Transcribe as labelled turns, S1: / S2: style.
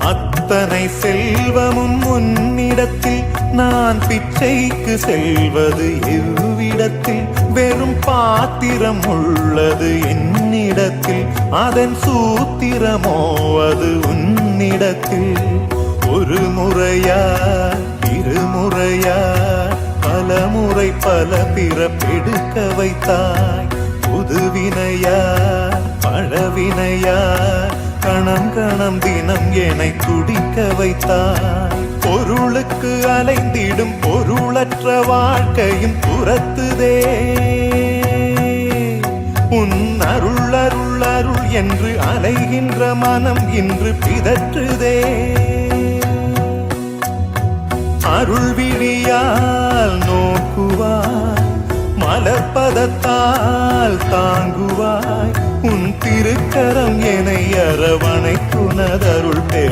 S1: அத்தனை செல்வமும் உன்னிடத்தில் நான் பிச்சைக்கு செல்வது எவ்விடத்தில் வெறும் பாத்திரம் உள்ளது என்னிடத்தில் அதன் சூத்திரமோ அது உன்னிடத்தில் ஒரு முறையா இருமுறையா பல முறை பல பிறப்பெடுக்க வைத்தாய் புதுவினையா பழவினையா கணம் கணம் தினம் என்னை துடிக்க வைத்தாய் பொருளுக்கு அலைந்திடும் பொருளற்ற வாழ்க்கையும் துரத்துதே உன் அருள் அருள் அருள் என்று அலைகின்ற மனம் இன்று பிதற்றுதே அருள் விழியால் நோக்குவாய் மலர்பதத்தால் தாங்குவாய் உன் திருக்கரம் என்னை அரவணைத்துனதருள் பெற